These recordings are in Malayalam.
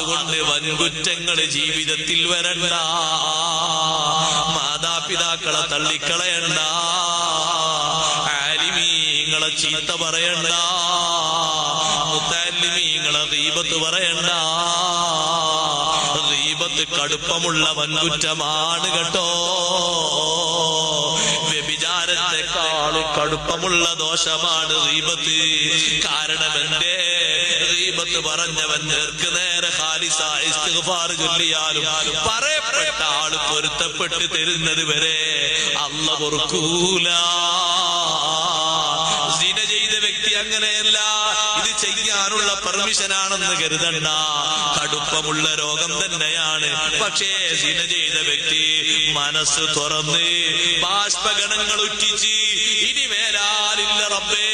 അതുകൊണ്ട് വൻകുറ്റങ്ങൾ ജീവിതത്തിൽ വരണ്ട, മാതാപിതാക്കളെ തള്ളിക്കളയണ്ട, ആലിമീങ്ങളെ ചീത്ത പറയണ്ട, മുത്തല്ലിമീങ്ങളെ ഗീബത്ത് പറയണ്ട. ഗീബത്ത് കടുപ്പമുള്ള വൻകുറ്റമാണ് കേട്ടോ. വ്യഭിചാരത്തെക്കാൾ കടുപ്പമുള്ള ദോഷമാണ് ഗീബത്ത്. കാരണം എന്റെ ഗീബത്ത് പറഞ്ഞവൻ നേർക്ക് നേരെ ഖാലിസായ ഇസ്തിഗ്ഫാർ ചൊല്ലിയാലും പറയപ്പെട്ട ആള് പൊരുത്തപ്പെട്ട് തരുന്നത് വരെ അല്ലാഹു പൊറുക്കൂല. സിന ചെയ്ത വ്യക്തി അങ്ങനെയല്ല, ഇത് ചെയ്യാനുള്ള പെർമിഷനാണെന്ന് കരുതണ്ട, കടുപ്പമുള്ള രോഗം തന്നെയാണ്. പക്ഷേ സിന ചെയ്ത വ്യക്തി മനസ്സ് തുറന്ന് ബാഷ്പഗണങ്ങൾ ഉറ്റിച്ച് ഇനി മേലാലില്ല റബ്ബേ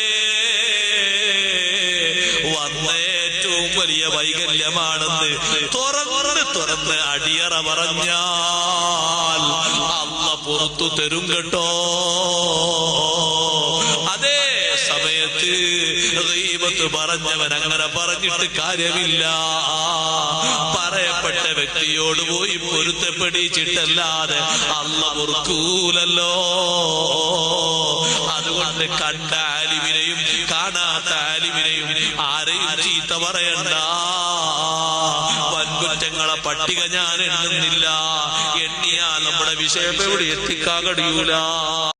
വന്ന ഏറ്റവും വലിയ വൈകല്യമാണെന്ന് തുറന്ന് അടിയറ പറഞ്ഞാൽ അല്ലാഹു പുറത്തു തരും കേട്ടോ. അതേ സമയത്ത് ഗീബത്ത് പറഞ്ഞവൻ അങ്ങനെ പറഞ്ഞിട്ട് കാര്യമില്ല. പറയപ്പെട്ട വ്യക്തിയോട് പോയി പൊരുത്തപ്പെടിച്ചിട്ടല്ലാതെ അല്ലാഹു പൊറുക്കൂലല്ലോ. അതുകൊണ്ട് കണ്ട ആലിമിനെയും കാണാത്ത ആലിമിനെയും ആരെയും ചീത്ത പറയണ്ട. വൻകുറ്റങ്ങളെ പട്ടിക ഞാൻ എണ്ണുന്നില്ല, എണ്ണിയാൽ നമ്മുടെ വിഷയം എവിടെ എത്തിക്കാൻ കഴിയൂല.